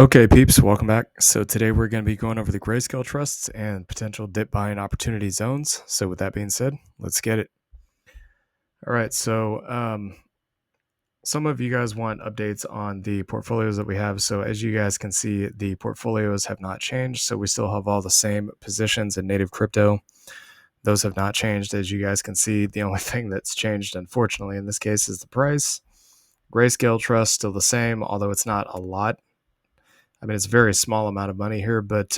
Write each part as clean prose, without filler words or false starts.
Okay, peeps, welcome back. So today we're going to be going over the Grayscale trusts and potential dip buying opportunity zones. So with that being said, let's get it. All right, so some of you guys want updates on the portfolios that we have. So as you guys can see, the portfolios have not changed. So we still have all the same positions in native crypto. Those have not changed. As you guys can see, the only thing that's changed, unfortunately, in this case is the price. Grayscale trust still the same, although it's not a lot. I mean, it's a very small amount of money here, but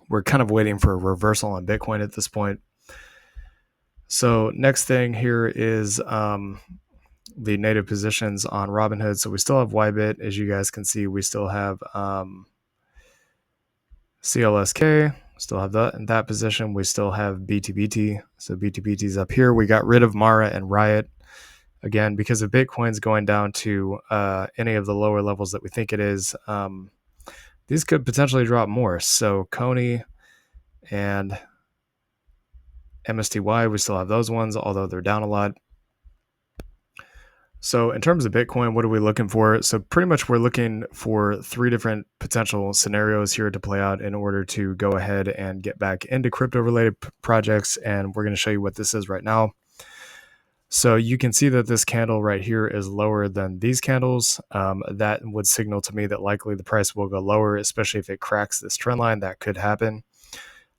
we're kind of waiting for a reversal on Bitcoin at this point. So next thing here is the native positions on Robinhood. So we still have Ybit. As you guys can see, we still have CLSK. Still have that position. We still have BTBT. So BTBT is up here. We got rid of Mara and Riot. Again, because if Bitcoin's going down to any of the lower levels that we think it is, these could potentially drop more. So Coney and MSTY, we still have those ones, although they're down a lot. So in terms of Bitcoin, what are we looking for? So pretty much we're looking for three different potential scenarios here to play out in order to go ahead and get back into crypto-related projects. And we're going to show you what this is right now. So you can see that this candle right here is lower than these candles. That would signal to me that likely the price will go lower, especially if it cracks this trend line. That could happen.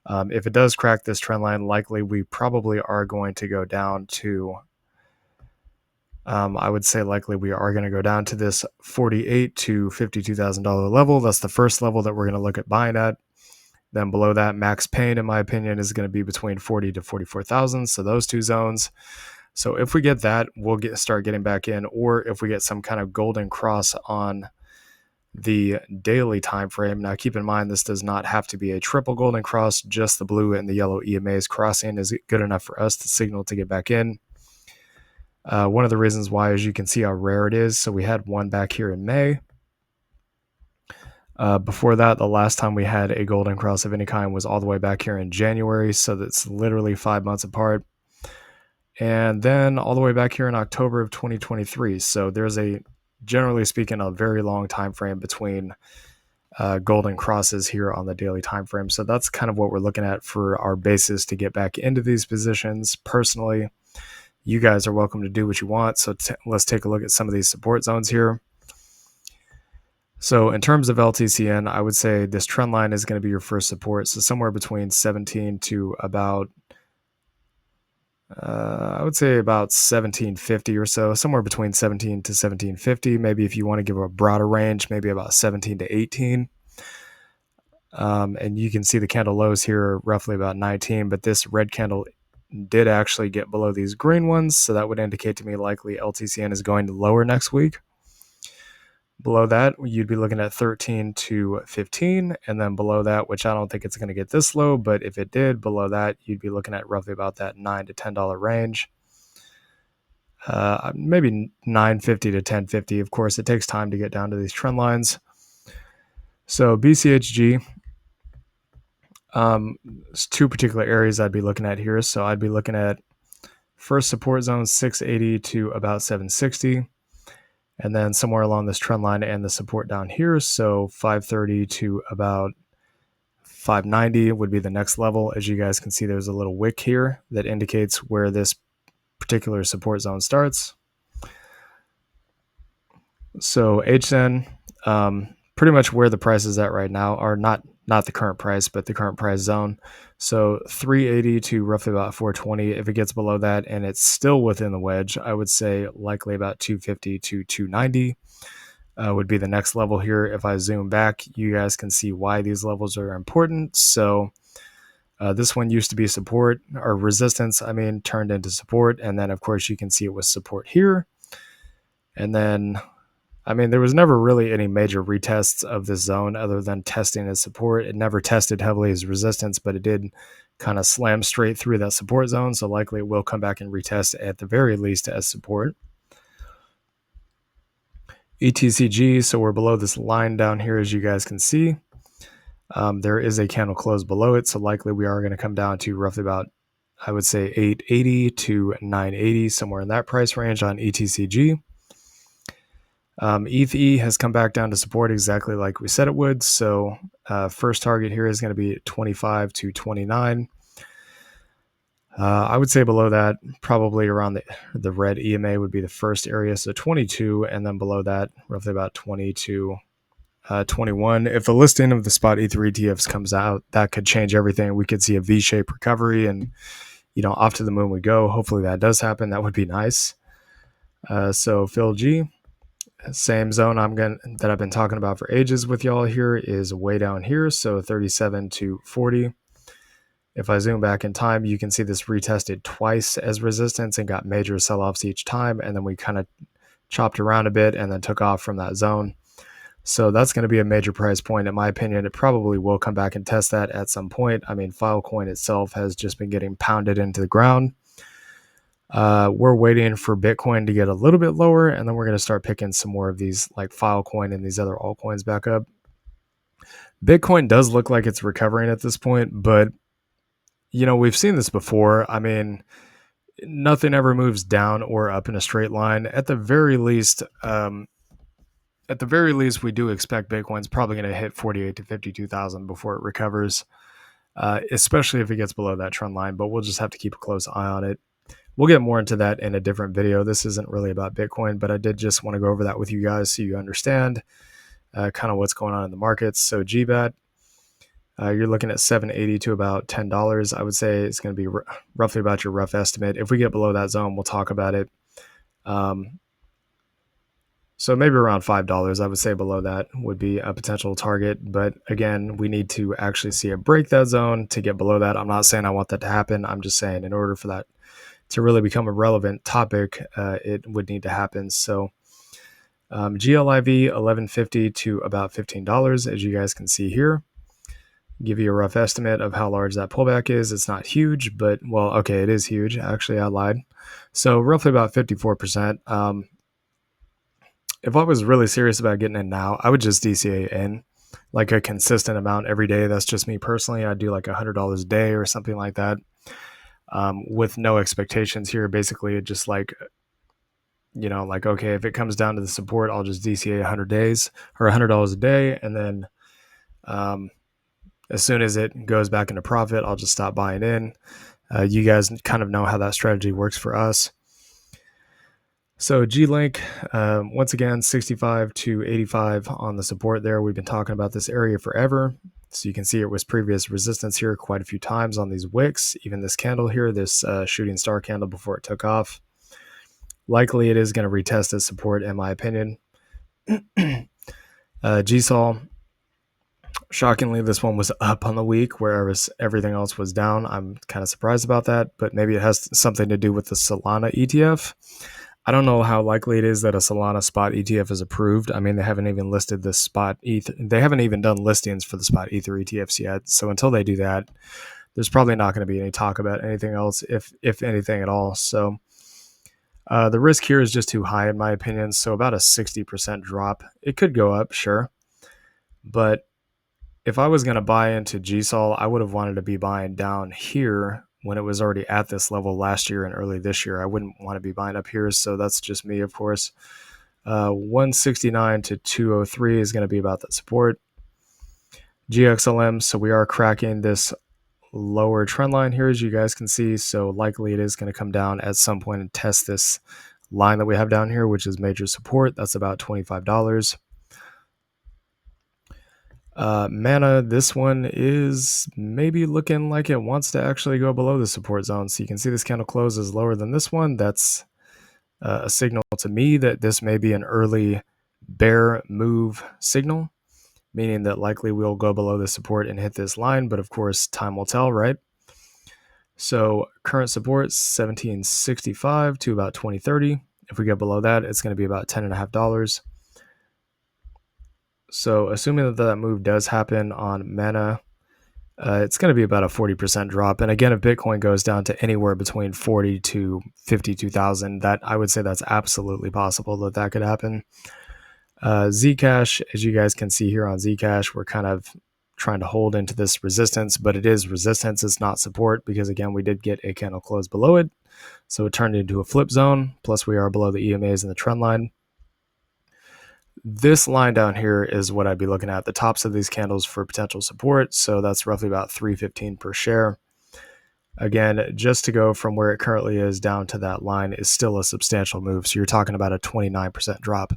If it does crack this trend line, likely we probably are going to go down to, I would say likely we are going to go down to this $48,000 to $52,000 level. That's the first level that we're going to look at buying at. Then below that, max pain, in my opinion, is going to be between 40 to 44,000. So those two zones. So if we get that, we'll start getting back in, or if we get some kind of golden cross on the daily time frame. Now keep in mind, this does not have to be a triple golden cross. Just the blue and the yellow EMAs crossing is good enough for us to signal to get back in. One of the reasons why is you can see how rare it is. So we had one back here in May. Before that, the last time we had a golden cross of any kind was all the way back here in January. So that's literally 5 months apart. And then all the way back here in October of 2023. So there's generally speaking, a very long time frame between golden crosses here on the daily time frame. So that's kind of what we're looking at for our basis to get back into these positions. Personally, you guys are welcome to do what you want. So let's take a look at some of these support zones here. So in terms of LTCN, I would say this trend line is going to be your first support. So somewhere between 17 to about I would say about 1750 or so, somewhere between 17 to 1750. Maybe if you want to give a broader range, maybe about 17 to 18. And you can see the candle lows here roughly about 19, but this red candle did actually get below these green ones. So that would indicate to me likely LTCN is going to lower next week. Below that, you'd be looking at 13 to 15. And then below that, which I don't think it's going to get this low, but if it did, below that, you'd be looking at roughly about that $9 to $10 range. Maybe $9.50 to $10.50. Of course, it takes time to get down to these trend lines. So BCHG, there's two particular areas I'd be looking at here. So I'd be looking at first support zone 680 to about 760. And then somewhere along this trend line and the support down here. So 530 to about 590 would be the next level. As you guys can see, there's a little wick here that indicates where this particular support zone starts. So HZEN, pretty much where the price is at right now, or not the current price, but the current price zone. So 380 to roughly about 420. If it gets below that and it's still within the wedge, I would say likely about 250 to 290 would be the next level here. If I zoom back, you guys can see why these levels are important. So this one used to be support or resistance, turned into support. And then, of course, you can see it was support here. And then there was never really any major retests of this zone other than testing as support. It never tested heavily as resistance, but it did kind of slam straight through that support zone. So likely it will come back and retest at the very least as support. ETCG, so we're below this line down here, as you guys can see. There is a candle close below it, so likely we are going to come down to roughly about, I would say, 880 to 980, somewhere in that price range on ETCG. ETH has come back down to support exactly like we said it would. So first target here is going to be 25 to 29. I would say below that, probably around the red EMA would be the first area. So 22, and then below that, roughly about 20 to 21. If the listing of the spot Ether ETFs comes out, that could change everything. We could see a V-shaped recovery and, off to the moon we go. Hopefully that does happen. That would be nice. So Phil G, same zone that I've been talking about for ages with y'all here is way down here. So 37 to 40. If I zoom back in time, you can see this retested twice as resistance and got major sell-offs each time. And then we kind of chopped around a bit and then took off from that zone. So that's going to be a major price point. In my opinion, it probably will come back and test that at some point. I mean, Filecoin itself has just been getting pounded into the ground. We're waiting for Bitcoin to get a little bit lower, and then we're going to start picking some more of these like Filecoin and these other altcoins back up. Bitcoin does look like it's recovering at this point, but we've seen this before. I mean, nothing ever moves down or up in a straight line. At the very least, we do expect Bitcoin's probably going to hit 48 to 52,000 before it recovers, especially if it gets below that trend line. But we'll just have to keep a close eye on it. We'll get more into that in a different video. This isn't really about Bitcoin, but I did just want to go over that with you guys so you understand kind of what's going on in the markets. So GBAT, you're looking at $7.80 to about $10. I would say it's going to be roughly about your rough estimate. If we get below that zone, we'll talk about it. So maybe around $5, I would say below that would be a potential target. But again, we need to actually see it break that zone to get below that. I'm not saying I want that to happen. I'm just saying in order for that to really become a relevant topic, it would need to happen. So GLIV, $11.50 to about $15, as you guys can see here. Give you a rough estimate of how large that pullback is. It's not huge, but, well, okay, it is huge. Actually, I lied. So roughly about 54%. If I was really serious about getting in now, I would just DCA in like a consistent amount every day. That's just me personally. I'd do like $100 a day or something like that, with no expectations here. Basically, it just like, like, okay, if it comes down to the support, I'll just DCA 100 days or $100 a day. And then as soon as it goes back into profit, I'll just stop buying in. You guys kind of know how that strategy works for us. So G-Link, once again, 65 to 85 on the support there. We've been talking about this area forever. So you can see it was previous resistance here quite a few times on these wicks. Even this candle here, this shooting star candle before it took off. Likely it is going to retest as support in my opinion. GSOL, shockingly, this one was up on the week, whereas everything else was down. I'm kind of surprised about that, but maybe it has something to do with the Solana ETF. I don't know how likely it is that a Solana spot ETF is approved. I mean, they haven't even listed the spot Ether. They haven't even done listings for the spot Ether ETFs yet. So until they do that, there's probably not going to be any talk about anything else, if anything at all. So the risk here is just too high in my opinion. So about a 60% drop. It could go up, sure. But if I was going to buy into GSOL, I would have wanted to be buying down here when it was already at this level last year and early this year. I wouldn't want to be buying up here. So that's just me, of course. 169 to 203 is going to be about that support. GXLM, so we are cracking this lower trend line here, as you guys can see. So likely it is going to come down at some point and test this line that we have down here, which is major support. That's about $25. Mana, this one is maybe looking like it wants to actually go below the support zone. So you can see this candle close is lower than this one. That's a signal to me that this may be an early bear move signal, meaning that likely we'll go below the support and hit this line. But of course, time will tell, right? So current support 1765 to about 2030. If we get below that, it's going to be about $10.50. So assuming that move does happen on Mana, it's going to be about a 40% drop. And again, if Bitcoin goes down to anywhere between 40 to 52,000, that I would say that's absolutely possible that could happen. Zcash, as you guys can see here on Zcash, we're kind of trying to hold into this resistance, but it is resistance, it's not support, because again, we did get a candle close below it. So it turned into a flip zone, plus we are below the EMAs and the trend line. This line down here is what I'd be looking at, the tops of these candles for potential support. So that's roughly about $3.15 per share. Again, just to go from where it currently is down to that line is still a substantial move. So you're talking about a 29% drop.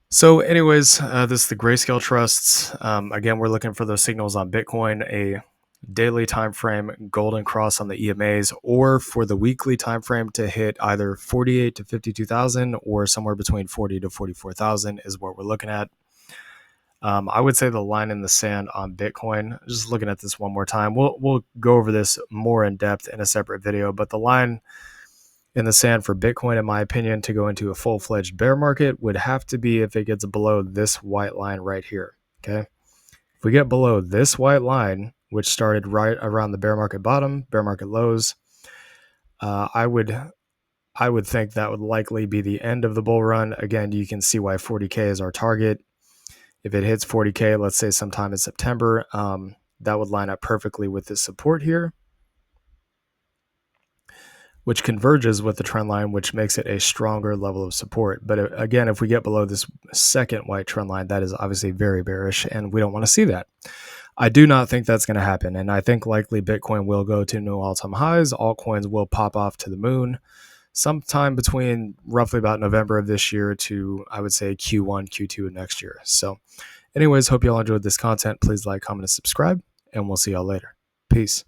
So anyways, this is the Grayscale trusts. Again, we're looking for those signals on Bitcoin, a daily time frame golden cross on the EMAs, or for the weekly time frame to hit either 48 to 52,000 or somewhere between 40 to 44,000 is what we're looking at. I would say the line in the sand on Bitcoin, just looking at this one more time, we'll go over this more in depth in a separate video, but the line in the sand for Bitcoin, in my opinion, to go into a full-fledged bear market would have to be if it gets below this white line right here, okay? If we get below this white line, which started right around the bear market bottom, bear market lows, I would think that would likely be the end of the bull run. Again, you can see why 40K is our target. If it hits 40K, let's say sometime in September, that would line up perfectly with this support here, which converges with the trend line, which makes it a stronger level of support. But again, if we get below this second white trend line, that is obviously very bearish, and we don't want to see that. I do not think that's going to happen, and I think likely Bitcoin will go to new all-time highs. Altcoins will pop off to the moon sometime between roughly about November of this year to, I would say, Q1, Q2 of next year. So anyways, hope you all enjoyed this content. Please like, comment, and subscribe, and we'll see y'all later. Peace.